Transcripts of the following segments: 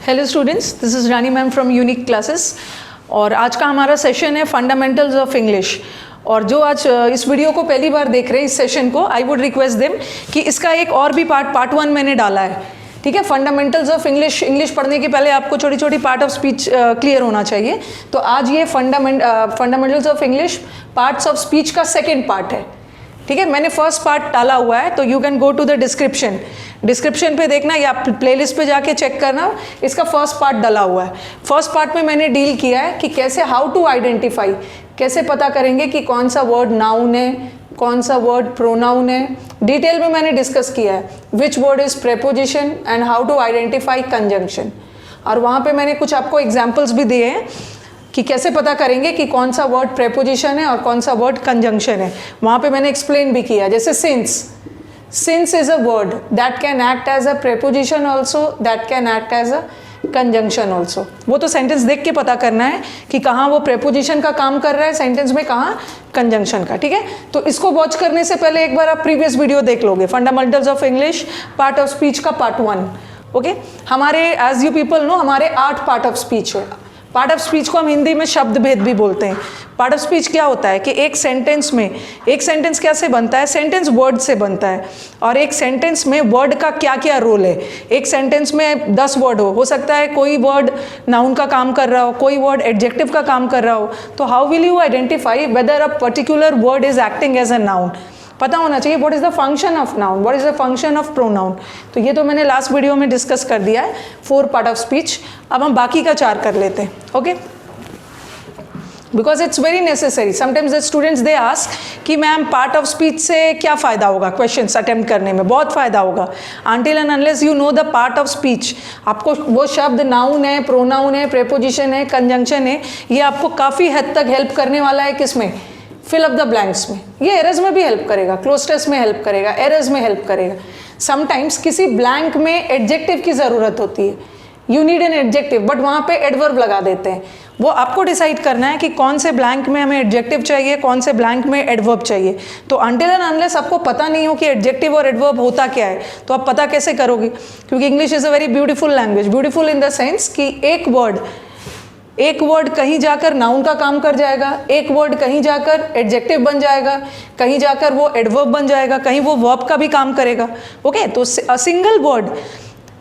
Hello students, this is Rani ma'am from unique classes और आज का हमारा सेशन है फंडामेंटल्स ऑफ इंग्लिश। और जो आज इस वीडियो को पहली बार देख रहे हैं इस सेशन को, आई वुड रिक्वेस्ट देम कि इसका एक और भी पार्ट 1 मैंने डाला है। ठीक है, फंडामेंटल्स ऑफ इंग्लिश पढ़ने के पहले आपको छोटी छोटी पार्ट ऑफ स्पीच क्लियर होना चाहिए। तो आज ये fundamentals of English parts of speech का सेकेंड पार्ट है। ठीक है, मैंने फर्स्ट पार्ट डाला हुआ है, तो you can go to the description पे देखना या प्लेलिस्ट पे जाके चेक करना, इसका फर्स्ट पार्ट डाला हुआ है। फर्स्ट पार्ट में मैंने डील किया है कि कैसे हाउ टू आइडेंटिफाई, कैसे पता करेंगे कि कौन सा वर्ड नाउन है, कौन सा वर्ड प्रोनाउन है। डिटेल में मैंने डिस्कस किया है which word is preposition and how to identify conjunction. और वहाँ पे मैंने कुछ आपको एग्जाम्पल्स भी दिए हैं कि कैसे पता करेंगे कि कौन सा वर्ड प्रेपोजिशन है और कौन सा वर्ड कंजंक्शन है। वहाँ पे मैंने एक्सप्लेन भी किया, जैसे since is a word that can act as a preposition also, that can act as a conjunction also. वो तो सेंटेंस देख के पता करना है कि कहाँ वो प्रेपोजिशन का काम कर रहा है सेंटेंस में, कहाँ कंजंक्शन का। ठीक है, तो इसको वॉच करने से पहले एक बार आप प्रीवियस वीडियो देख लोगे, fundamentals of English part of speech का पार्ट 1। ओके, हमारे एज यू पीपल नो हमारे 8 पार्ट ऑफ स्पीच है। पार्ट ऑफ स्पीच को हम हिंदी में शब्द भेद भी बोलते हैं। पार्ट ऑफ स्पीच क्या होता है कि एक सेंटेंस कैसे बनता है, सेंटेंस वर्ड से बनता है, और एक सेंटेंस में वर्ड का क्या क्या रोल है। एक सेंटेंस में 10 वर्ड हो सकता है कोई वर्ड नाउन का काम कर रहा हो, कोई वर्ड एडजेक्टिव का काम कर रहा हो। तो how will you identify whether a particular word is acting as a noun. पता होना चाहिए what is the function of noun, what is the function of pronoun. तो ये तो मैंने लास्ट वीडियो में डिस्कस कर दिया है 4 पार्ट ऑफ स्पीच। अब हम बाकी का 4 कर लेते हैं। Okay, because it's very necessary. Sometimes the students they ask कि मैम पार्ट ऑफ स्पीच से क्या फ़ायदा होगा, क्वेश्चंस अटेम्प्ट करने में बहुत फ़ायदा होगा। Until and unless you know the part of speech, आपको वो शब्द नाउन है, प्रोनाउन है, प्रेपोजिशन है, कंजंक्शन है, ये आपको काफ़ी हद तक हेल्प करने वाला है। किसमें? फिल अप द ब्लैंक्स में। ये एरर्स में भी हेल्प करेगा, क्लोज टेस्ट में हेल्प करेगा, एरर्स में हेल्प करेगा। समटाइम्स किसी ब्लैंक में एडजेक्टिव की ज़रूरत होती है, you need an adjective, but वहाँ पे एडवर्ब लगा देते हैं। वो आपको डिसाइड करना है कि कौन से ब्लैंक में हमें एडजेक्टिव चाहिए, कौन से ब्लैंक में एडवर्ब चाहिए। तो अनटिल एंड अनलेस आपको पता नहीं हो कि एडजेक्टिव और एडवर्ब होता क्या है, तो आप पता कैसे करोगे? क्योंकि English is a very beautiful language. Beautiful in the sense कि एक वर्ड कहीं जाकर नाउन का काम कर जाएगा, एक वर्ड कहीं जाकर एडजेक्टिव बन जाएगा, कहीं जाकर वो एडवर्ब बन जाएगा, कहीं वो वर्ब का भी काम करेगा। ओके, तो a single word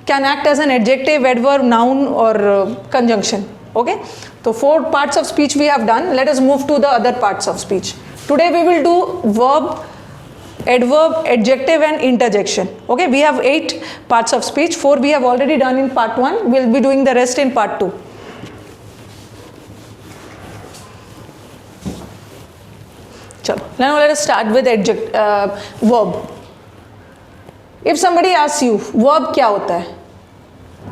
can act as an adjective, adverb, noun और कंजंक्शन। ओके, तो 4 parts of speech we have done. Let us move to the other parts of speech. Today we will do verb, adverb, adjective and interjection. Okay, we have 8 parts of speech. 4 we have already done in part 1. We'll be doing the rest in part 2. Now let us start with verb. If somebody asks you verb क्या होता है,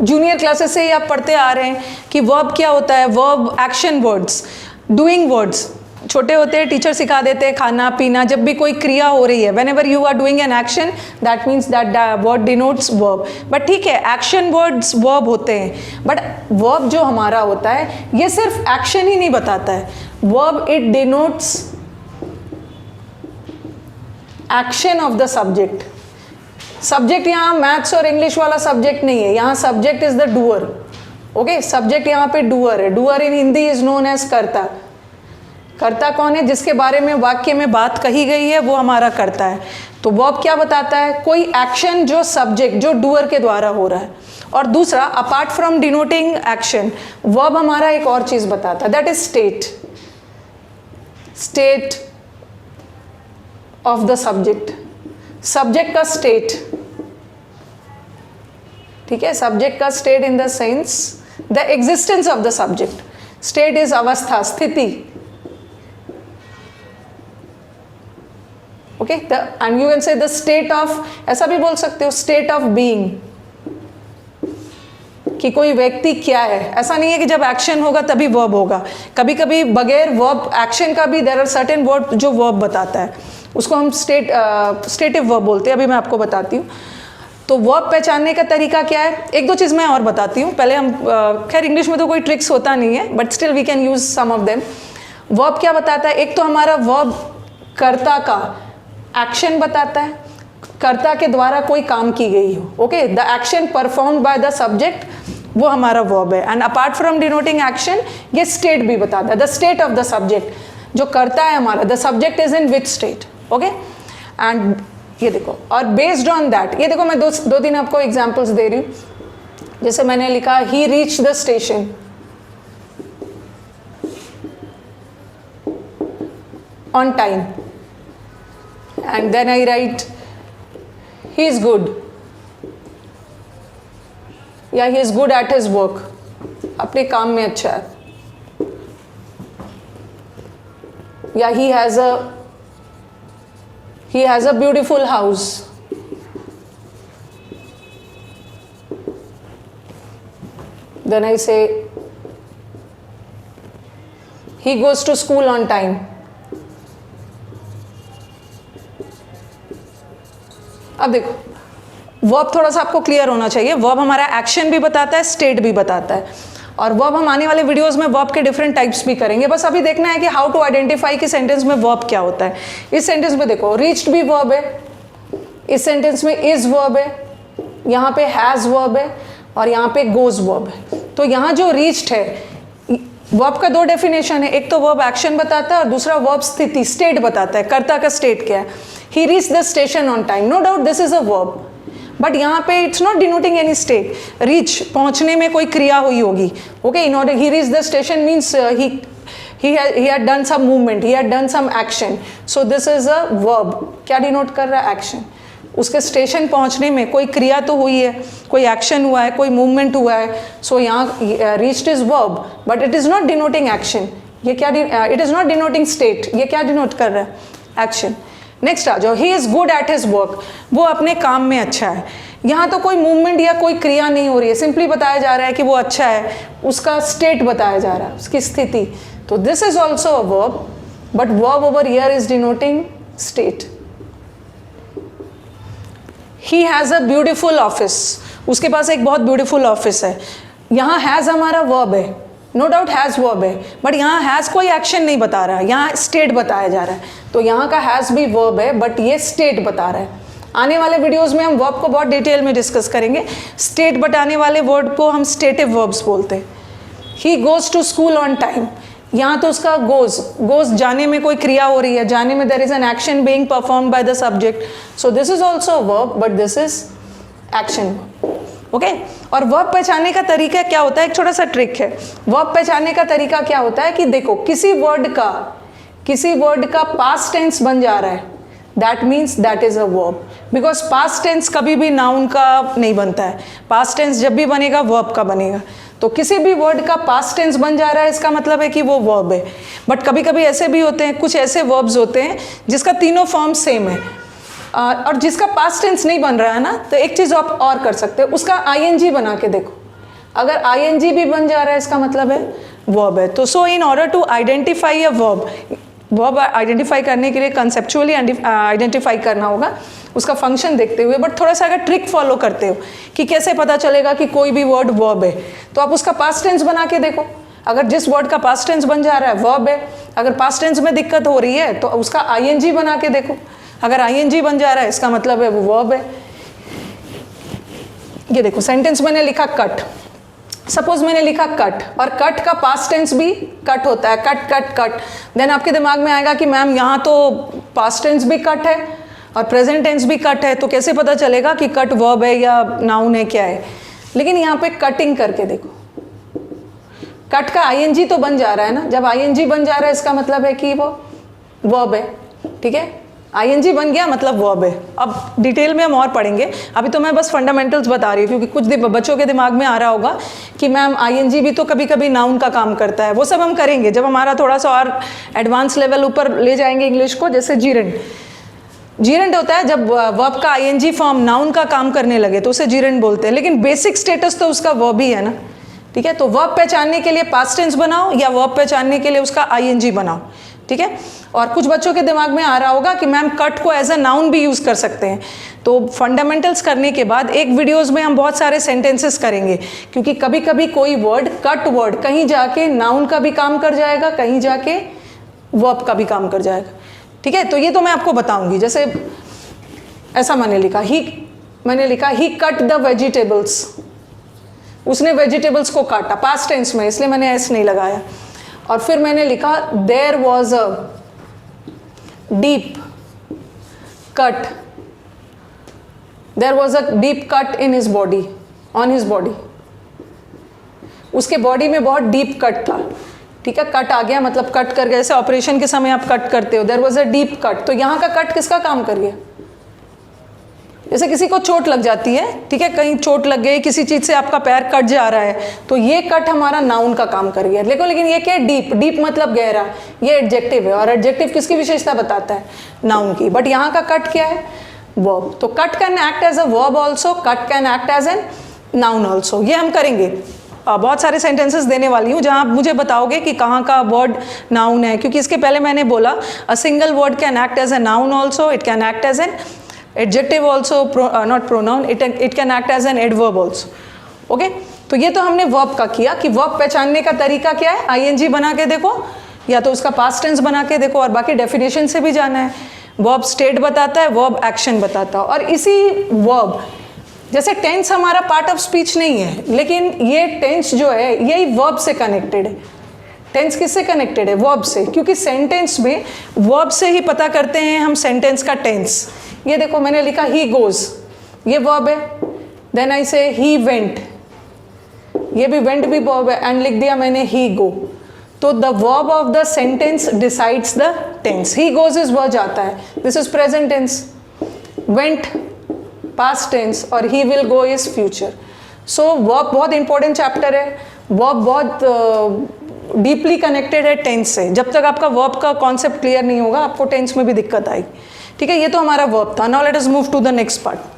junior classes से ही आप पढ़ते आ रहे हैं कि verb क्या होता है। verb action words, doing words. छोटे होते हैं टीचर सिखा देते हैं खाना पीना, जब भी कोई क्रिया हो रही है, whenever you are doing an action that means that word denotes verb. But ठीक है, एक्शन वर्ड्स verb होते हैं, बट verb जो हमारा होता है ये सिर्फ एक्शन ही नहीं बताता है। verb it denotes action of the subject. Subject यहाँ मैथ्स और इंग्लिश वाला सब्जेक्ट नहीं है, यहाँ subject is the doer. Okay, subject यहाँ पे डूअर है। Doer in Hindi is known as कर्ता। कर्ता कौन है? जिसके बारे में वाक्य में बात कही गई है वो हमारा कर्ता है। तो वर्ब क्या बताता है? कोई एक्शन जो सब्जेक्ट जो डूअर के द्वारा हो रहा है। और दूसरा, apart from denoting action, verb हमारा एक और चीज बताता है, that is state of the subject. Subject का स्टेट, ठीक है, सब्जेक्ट का state in the sense the existence of the subject. State is अवस्था, स्थिति। Okay, and you can say the state of, ऐसा भी बोल सकते हो स्टेट ऑफ बीइंग, कि कोई व्यक्ति क्या है। ऐसा नहीं है कि जब एक्शन होगा तभी वर्ब होगा, कभी कभी बगैर वर्ब एक्शन का भी देयर आर सर्टेन वर्ड जो वर्ब बताता है, उसको हम स्टेटिव वर्ब बोलते हैं। अभी मैं आपको बताती हूँ। तो वर्ब पहचानने का तरीका क्या है, एक दो चीज़ मैं और बताती हूँ। पहले हम खैर इंग्लिश में तो कोई ट्रिक्स होता नहीं है, but still we can use some of them. Verb क्या बताता है? एक तो हमारा वर्ब कर्ता का एक्शन बताता है, कर्ता के द्वारा कोई काम की गई हो। Okay, the action performed by the subject वो हमारा वर्ब है। And apart from denoting action ये स्टेट भी बताता है, the state of the subject, जो करता है हमारा, the subject is in which state, okay. And ये देखो, और बेस्ड ऑन दैट, ये देखो मैं दो तीन आपको एग्जाम्पल्स दे रही हूँ। जैसे मैंने लिखा he reach the station on time, and then I write he is good, या he is good at his work, अपने काम में अच्छा है, या he has a beautiful house, then I say he goes to school on time. अब देखो verb थोड़ा सा आपको क्लियर होना चाहिए। वर्ब हमारा एक्शन भी बताता है, स्टेट भी बताता है, और वर्ब हम आने वाले वीडियोस में वर्ब के डिफरेंट टाइप्स भी करेंगे। बस अभी देखना है कि हाउ टू आइडेंटिफाई कि सेंटेंस में वर्ब क्या होता है। इस सेंटेंस में देखो रीच्ड भी वर्ब है, इस सेंटेंस में इज वर्ब है, यहाँ पे हैज वर्ब है, और यहाँ पे गोज वर्ब है। तो यहाँ जो रीच्ड है, वर्ब का दो डेफिनेशन है, एक तो वर्ब एक्शन बताता है और दूसरा वर्ब स्थिति, स्टेट बताता है, कर्ता का स्टेट क्या है। He reach the station on time, no doubt this is a verb, but यहाँ पे it's not denoting any state. Reach पहुँचने में कोई क्रिया हुई होगी, okay. In order he reach the station means he had done some movement, he had done some action, so this is a verb। क्या denote कर रहा है? एक्शन। उसके स्टेशन पहुंचने में कोई क्रिया तो हुई है, कोई एक्शन हुआ है, कोई मूवमेंट हुआ है, सो यहाँ reached is verb, but it is not denoting action. ये क्या, it is not denoting state, ये क्या डिनोट कर रहा है? एक्शन। नेक्स्ट आ जाओ, ही is good at his work, वो अपने काम में अच्छा है। यहाँ तो कोई मूवमेंट या कोई क्रिया नहीं हो रही है, सिंपली बताया जा रहा है कि वो अच्छा है, उसका स्टेट बताया जा रहा है, उसकी स्थिति। तो this is also a verb, but verb over here is denoting state. He has a beautiful office, उसके पास एक बहुत ब्यूटीफुल ऑफिस है। यहाँ हैज़ हमारा वर्ब है, नो डाउट हैज़ वर्ब है, बट यहाँ हैज़ कोई एक्शन नहीं बता रहा है, यहाँ स्टेट बताया जा रहा है। तो यहाँ का हैज़ भी वर्ब है, बट ये स्टेट बता रहा है। आने वाले वीडियोस में हम वर्ब को बहुत डिटेल में डिस्कस करेंगे। स्टेट बताने वाले वर्ड को हम स्टेटिव वर्ब्स बोलते हैं। He goes to school on time, यहाँ तो उसका गोज़ जाने में कोई क्रिया हो रही है, जाने में there is an action being performed by the subject, so this is also verb, but this is action, okay. और वर्ब पहचानने का तरीका क्या होता है? एक छोटा सा ट्रिक है। वर्ब पहचानने का तरीका क्या होता है कि देखो किसी वर्ड का पास्ट टेंस बन जा रहा है, that means that is a verb, because past tense कभी भी नाउन का नहीं बनता है। पास्ट टेंस जब भी बनेगा वर्ब का बनेगा। तो किसी भी वर्ड का पास्ट टेंस बन जा रहा है, इसका मतलब है कि वो वर्ब है। बट कभी कभी ऐसे भी होते हैं, कुछ ऐसे वर्ब्स होते हैं जिसका तीनों फॉर्म सेम है, और जिसका पास्ट टेंस नहीं बन रहा है ना, तो एक चीज़ आप और कर सकते हो, उसका आईएनजी बना के देखो। अगर आईएनजी भी बन जा रहा है, इसका मतलब है वर्ब है। तो so in order to identify a verb identify करने के लिए कंसेप्चुअली आइडेंटिफाई करना होगा, उसका फंक्शन देखते हुए। बट थोड़ा सा अगर ट्रिक फॉलो करते हो कि कैसे पता चलेगा कि कोई भी वर्ड वर्ब है, तो आप उसका पास्ट टेंस बना के देखो। अगर जिस वर्ड का पास्ट टेंस बन जा रहा है वर्ब है, अगर पास्ट टेंस में दिक्कत हो रही है तो उसका आईएनजी बना के देखो। अगर आईएनजी बन जा रहा है, इसका मतलब है वो वर्ब है। ये देखो सेंटेंस मैंने लिखा कट, सपोज मैंने लिखा कट, और कट का पास्ट टेंस भी कट होता है, कट कट कट। देन आपके दिमाग में आएगा कि मैम यहाँ तो पास्ट टेंस भी कट है और प्रेजेंट टेंस भी कट है, तो कैसे पता चलेगा कि कट वर्ब है या नाउन है, क्या है? लेकिन यहाँ पे कटिंग करके देखो, कट का आईएनजी तो बन जा रहा है ना। जब आईएनजी बन जा रहा है, इसका मतलब है कि वो वर्ब है, ठीक है। आईएनजी बन गया मतलब वर्ब है। अब डिटेल में हम और पढ़ेंगे, अभी तो मैं बस फंडामेंटल्स बता रही हूँ, क्योंकि कुछ बच्चों के दिमाग में आ रहा होगा कि मैम आईएनजी भी तो कभी कभी नाउन का काम करता है। वो सब हम करेंगे जब हमारा थोड़ा सा और एडवांस लेवल ऊपर ले जाएंगे इंग्लिश को। जैसे जीरेंट होता है जब वर्ब का आईएनजी फॉर्म नाउन का काम करने लगे तो उसे जीरेंट बोलते हैं, लेकिन बेसिक स्टेटस तो उसका वर्ब ही है ना, ठीक है। तो वर्ब पहचानने के लिए पास्ट टेंस बनाओ या वर्ब पहचानने के लिए उसका आईएनजी बनाओ, ठीक है। और कुछ बच्चों के दिमाग में आ रहा होगा कि मैम कट को एज अ नाउन भी यूज़ कर सकते हैं। तो फंडामेंटल्स करने के बाद एक वीडियोस में हम बहुत सारे सेंटेंसेस करेंगे, क्योंकि कभी कभी कोई वर्ड कट वर्ड कहीं जाके नाउन का भी काम कर जाएगा, कहीं जाके वर्ब का भी काम कर जाएगा, ठीक है। तो ये तो मैं आपको बताऊंगी। जैसे ऐसा मैंने लिखा ही कट द वेजिटेबल्स, उसने वेजिटेबल्स को काटा, पास्ट टेंस में, इसलिए मैंने एस नहीं लगाया। और फिर मैंने लिखा there was a deep cut, there was a deep cut in his body, on his body, उसके बॉडी में बहुत डीप कट था। ठीक है, कट आ गया मतलब कट कर गए, जैसे ऑपरेशन के समय आप कट करते हो, there was a deep cut. तो यहाँ का कट किसका काम कर गया? जैसे किसी को चोट लग जाती है, ठीक है, कहीं चोट लग गई, किसी चीज से आपका पैर कट जा रहा है, तो ये कट हमारा नाउन का काम कर गया। लेकिन ये क्या है? डीप, डीप मतलब गहरा, ये एडजेक्टिव है, और एडजेक्टिव किसकी विशेषता बताता है? नाउन की। बट यहाँ का कट क्या है? वर्ब। तो cut can act as a verb also, cut can act as an noun also. ये हम करेंगे, बहुत सारे सेंटेंसेस देने वाली हूँ जहाँ आप मुझे बताओगे कि कहाँ का वर्ड नाउन है, क्योंकि इसके पहले मैंने बोला a single word can act as a noun also, it can act as an adjective also, not pronoun, it can act as an adverb also. Okay, तो ये तो हमने वर्ब का किया कि वर्ब पहचानने का तरीका क्या है? आईएनजी बना के देखो, या तो उसका पास्ट टेंस बना के देखो, और बाकी डेफिनेशन से भी जाना है। वर्ब स्टेट बताता है, वर्ब एक्शन बताता है, और इसी वर्ब, जैसे टेंस हमारा पार्ट ऑफ स्पीच नहीं है, लेकिन ये टेंस जो है यही वर्ब से कनेक्टेड है। टेंस किससे कनेक्टेड है? वर्ब से, क्योंकि सेंटेंस में वर्ब से ही पता करते हैं हम सेंटेंस का टेंस। ये देखो मैंने लिखा ही गोज, ये वर्ब है। देन आई से ही वेंट, ये भी वेंट भी वर्ब है, एंड लिख दिया मैंने ही गो। तो the verb of the sentence decides the tense. He goes is verb आता है, this is present tense, went past tense, और he will go is future. So verb बहुत इंपॉर्टेंट चैप्टर है, verb बहुत deeply connected है tense से। जब तक आपका वर्ब का कॉन्सेप्ट क्लियर नहीं होगा, आपको टेंस में भी दिक्कत आएगी। ठीक है, ये तो हमारा वर्ब था। Now let us move to the next part.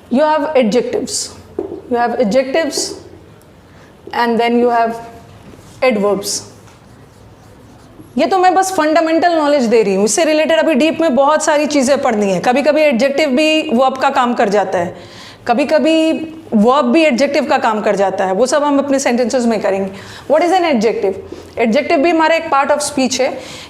You have adjectives, you have adjectives, and then you have adverbs. ये तो मैं बस फंडामेंटल नॉलेज दे रही हूँ, इससे रिलेटेड अभी डीप में बहुत सारी चीज़ें पढ़नी है। कभी कभी एडजेक्टिव भी वर्ब का काम कर जाता है, कभी कभी वर्ब भी एडजेक्टिव का काम कर जाता है, वो सब हम अपने सेंटेंसेस में करेंगे। What is an adjective? Adjective भी हमारा एक पार्ट ऑफ स्पीच है।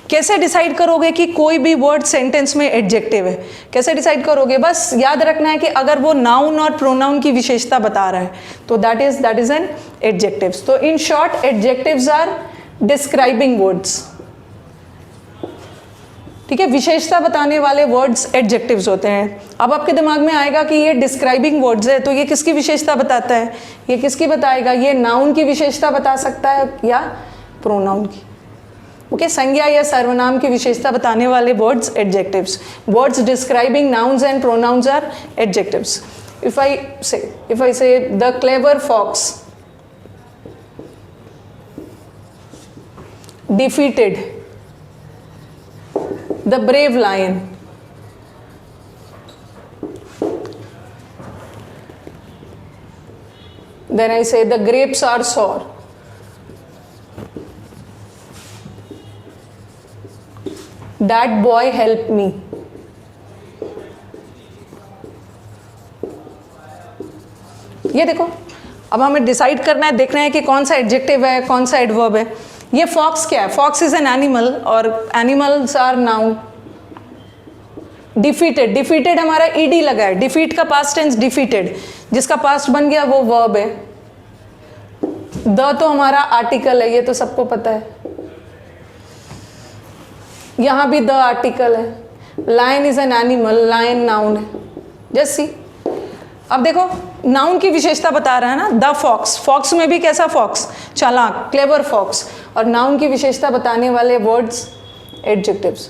कैसे डिसाइड करोगे कि कोई भी वर्ड सेंटेंस में एडजेक्टिव है? कैसे डिसाइड करोगे? बस याद रखना है कि अगर वो नाउन और प्रोनाउन की विशेषता बता रहा है तो दैट इज एन एडजेक्टिव। तो in short, adjectives are describing words. ठीक है, विशेषता बताने वाले वर्ड्स एडजेक्टिव्स होते हैं। अब आपके दिमाग में आएगा कि ये डिस्क्राइबिंग वर्ड्स है, तो ये किसकी विशेषता बताता है? ये किसकी बताएगा? ये नाउन की विशेषता बता सकता है या प्रोनाउन की। ओके, संज्ञा या सर्वनाम की विशेषता बताने वाले words adjectives. Words describing nouns and pronouns are adjectives. If I say the clever fox defeated the brave lion, then I say the grapes are sour, that boy helped me, ये देखो, अब हमें डिसाइड करना है, देखना है कि कौन सा एडजेक्टिव है, कौन सा एडवर्ब है। ये फॉक्स क्या है? फॉक्स इज एन एनिमल, और animals are noun. Defeated, defeated हमारा ईडी लगा है, डिफीट का पास्ट टेंस डिफीटेड, जिसका पास्ट बन गया वो वर्ब है। द तो हमारा आर्टिकल है, ये तो सबको पता है, यहां भी द आर्टिकल है। Lion is an animal, lion noun है। जस्ट सी, अब देखो नाउन की विशेषता बता रहा है ना, द फॉक्स, फॉक्स में भी कैसा फॉक्स? चालाक, क्लेवर फॉक्स। और नाउन की विशेषता बताने वाले words adjectives.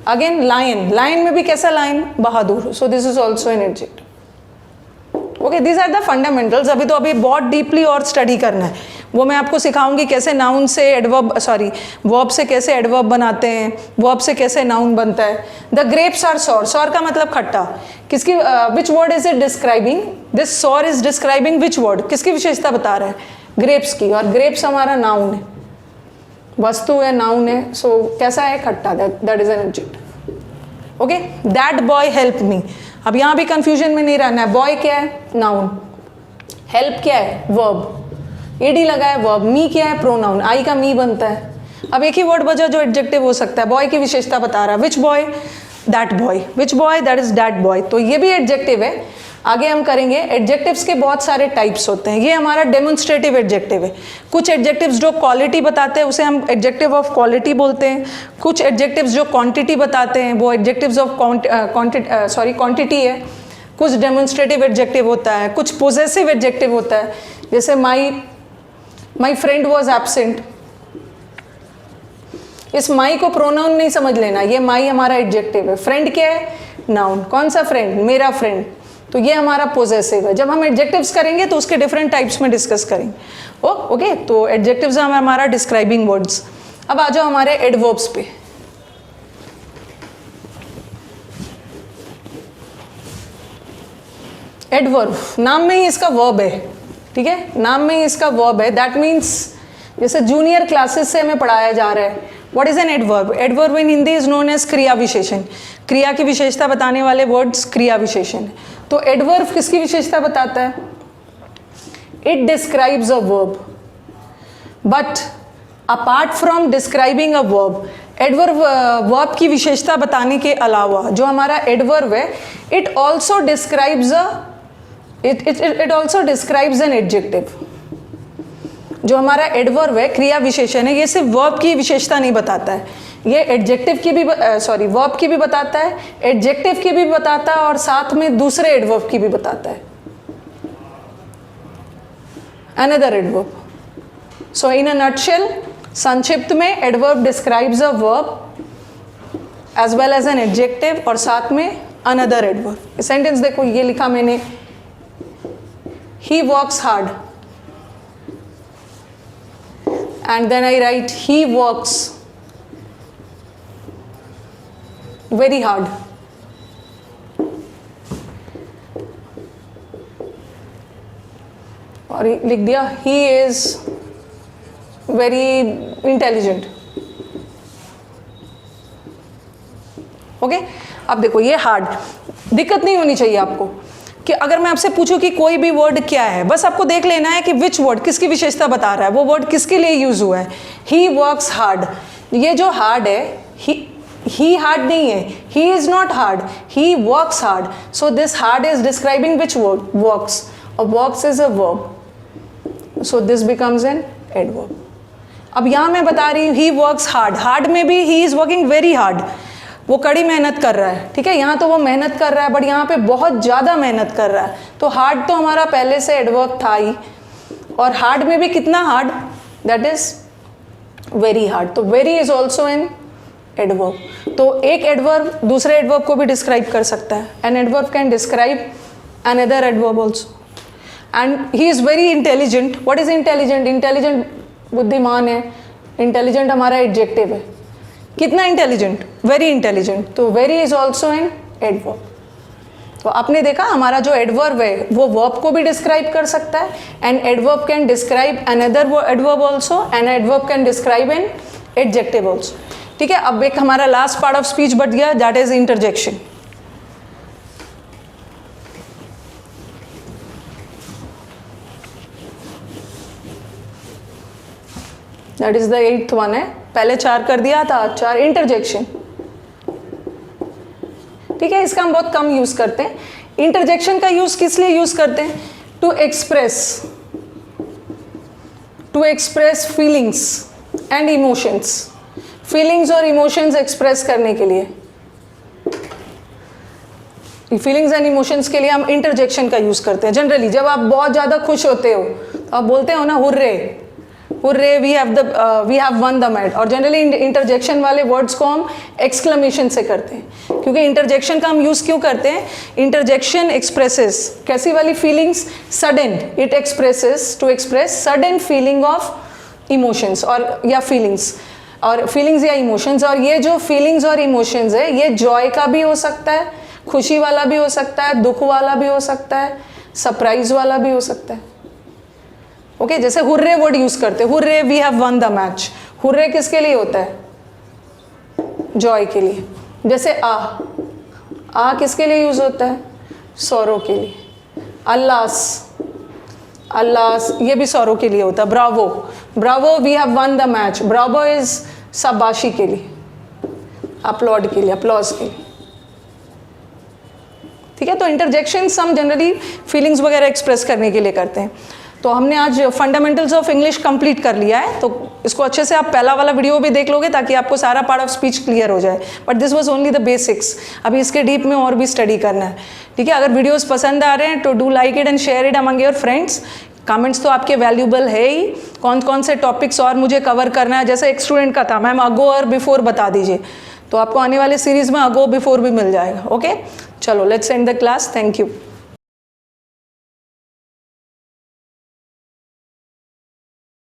Again lion, lion में भी कैसा लायन? बहादुर। So this is also an adjective. Okay, these are the fundamentals. अभी बहुत डीपली और स्टडी करना है, वो मैं आपको सिखाऊंगी कैसे नाउन से एडवर्ब, वर्ब से कैसे एडवर्ब बनाते हैं, वर्ब से कैसे नाउन बनता है। The grapes are sour, sour का मतलब खट्टा। किसकी, which word is it describing? This sour is describing which word? किसकी विशेषता बता रहा है? ग्रेप्स की। और ग्रेप्स हमारा नाउन है, वस्तु है, नाउन है। सो कैसा है? खट्टा, that is an adjective. Okay, that boy help me. अब यहाँ भी कंफ्यूजन में नहीं रहना है। बॉय क्या है? नाउन। हेल्प क्या है? वर्ब। ईडी लगा है, वर्ब। मी क्या है? प्रोनाउन। आई का मी बनता है। अब एक ही वर्ड बचा जो एडजेक्टिव हो सकता है, बॉय की विशेषता बता रहा है, which boy, that boy, which boy, that is that boy, तो ये भी एडजेक्टिव है। आगे हम करेंगे, एडजेक्टिव्स के बहुत सारे टाइप्स होते हैं, ये हमारा डेमोन्स्ट्रेटिव एडजेक्टिव है। कुछ एडजेक्टिव्स जो क्वालिटी बताते हैं उसे हम एडजेक्टिव ऑफ क्वालिटी बोलते हैं, कुछ एडजेक्टिव्स जो क्वांटिटी बताते हैं वो एडजेक्टिव्स ऑफ क्वांटिटी है, कुछ डेमोन्स्ट्रेटिव एडजेक्टिव होता है, कुछ पोजेसिव एडजेक्टिव होता है, जैसे माई फ्रेंड वॉज एब्सेंट। इस माई को प्रोनाउन नहीं समझ लेना, ये माई हमारा एडजेक्टिव है, फ्रेंड क्या है, नाउन, कौन सा फ्रेंड, मेरा फ्रेंड, तो ये हमारा पोजेसिव है। जब हम एडजेक्टिव्स करेंगे तो उसके डिफरेंट टाइप्स में डिस्कस करेंगे। ओके, तो एडजेक्टिव्स हैं हमारा डिस्क्राइबिंग वर्ड्स। अब आ जाओ हमारे एडवर्ब्स पे। एडवर्ब, नाम में ही इसका वर्ब है, ठीक है, नाम में ही इसका वर्ब है। दैट मीन्स जैसे जूनियर क्लासेस से हमें पढ़ाया जा रहा है, what is an adverb? Adverb in Hindi is known as क्रिया विशेषण। क्रिया की विशेषता बताने वाले वर्ड्स क्रिया विशेषण। तो एडवर्ब किसकी विशेषता बताता है? It describes a verb, but apart from describing a verb, adverb verb की विशेषता बताने के अलावा जो हमारा एडवर्ब है, it also describes an adjective. जो हमारा एडवर्ब है, क्रिया विशेषण है, ये सिर्फ वर्ब की विशेषता नहीं बताता है, ये एडजेक्टिव की भी वर्ब की भी बताता है, एडजेक्टिव की भी बताता है और साथ में दूसरे एडवर्ब की भी बताता है, another adverb. So in a nutshell, संक्षिप्त में, adverb describes a verb as well as an adjective और साथ में अनदर एडवर्ब। सेंटेंस देखो, ये लिखा मैंने, he works hard, and then I write he works very hard. और लिख दिया he is very intelligent. Okay, अब देखो ये हार्ड, दिक्कत नहीं होनी चाहिए आपको कि अगर मैं आपसे पूछूं कि कोई भी वर्ड क्या है, बस आपको देख लेना है कि विच वर्ड किसकी विशेषता बता रहा है, वो वर्ड किसके लिए यूज हुआ है। ही वर्क्स हार्ड, ये जो हार्ड है, ही हार्ड नहीं है, he is not hard, he works hard. So this hard is describing which word, works, और works is a verb, so this becomes an adverb. अब यहां मैं बता रही हूं ही वर्क्स हार्ड, हार्ड में भी he is working very hard, वो कड़ी मेहनत कर रहा है, ठीक है, यहाँ तो वो मेहनत कर रहा है, बट यहाँ पे बहुत ज़्यादा मेहनत कर रहा है। तो हार्ड तो हमारा पहले से एडवर्ब था ही, और हार्ड में भी कितना hard, that is very hard. तो very is also an adverb. तो एक एडवर्ब दूसरे एडवर्ब को भी डिस्क्राइब कर सकता है। An adverb can describe another adverb also. And he is very intelligent. What is intelligent? Intelligent बुद्धिमान है, इंटेलिजेंट हमारा एडजेक्टिव है। कितना इंटेलिजेंट? Very intelligent. तो very is also an adverb. तो आपने देखा हमारा जो एडवर्ब है वो वर्ब को भी डिस्क्राइब कर सकता है, and adverb can describe another adverb also, and adverb can describe N adjective also. ठीक है, अब एक हमारा लास्ट पार्ट ऑफ स्पीच बच गया, that is interjection. That is the 8th one है, पहले 4 कर दिया था, 4 इंटरजेक्शन। ठीक है, इसका हम बहुत कम यूज करते हैं। इंटरजेक्शन का यूज किस लिए यूज करते हैं? To express feelings and emotions. Feelings और इमोशंस एक्सप्रेस करने के लिए, फीलिंग्स एंड इमोशंस के लिए हम इंटरजेक्शन का यूज करते हैं। जनरली जब आप बहुत ज्यादा खुश होते हो तो आप बोलते हो ना, hurray hurray, we have won the match. और जनरली इंटरजेक्शन वाले वर्ड्स को हम एक्सक्लेमेशन से करते हैं, क्योंकि इंटरजेक्शन का हम यूज़ क्यों करते हैं? इंटरजेक्शन एक्सप्रेसेस कैसी वाली feelings? Sudden, it expresses, to express sudden feeling of emotions और या फीलिंग्स, और फीलिंग्स या इमोशंस। और ये जो फीलिंग्स और इमोशंस है, ये जॉय का भी हो सकता है, खुशी वाला भी हो सकता है, दुख वाला भी हो सकता है, सरप्राइज वाला भी हो सकता है। ओके, जैसे हुर्रे वर्ड यूज करते हैं, hurray we have won the match. Hurray किसके लिए होता है? जॉय के लिए। जैसे आ किसके लिए यूज होता है? सौरो के लिए। अल्लास, अल्लास ये भी सौरो के लिए होता है। Bravo, bravo, we have won the match. Bravo is शाबाशी के लिए, अपलॉड के लिए, अपलॉज के लिए, ठीक है। तो इंटरजेक्शंस हम जनरली फीलिंग्स वगैरह एक्सप्रेस करने के लिए करते हैं। तो हमने आज फंडामेंटल्स ऑफ इंग्लिश कंप्लीट कर लिया है, तो इसको अच्छे से आप पहला वाला वीडियो भी देख लोगे ताकि आपको सारा पार्ट ऑफ स्पीच क्लियर हो जाए। But this was only the basics, अभी इसके डीप में और भी स्टडी करना है, ठीक है। अगर वीडियोस पसंद आ रहे हैं तो do like it and share it among your friends. Comments तो आपके वैल्यूबल है ही, कौन कौन से टॉपिक्स और मुझे कवर करना है। जैसे एक स्टूडेंट का था, मैम अगो और बिफोर बता दीजिए, तो आपको आने वाले सीरीज में अगो बिफोर भी मिल जाएगा। ओके, चलो let's end the class. Thank you.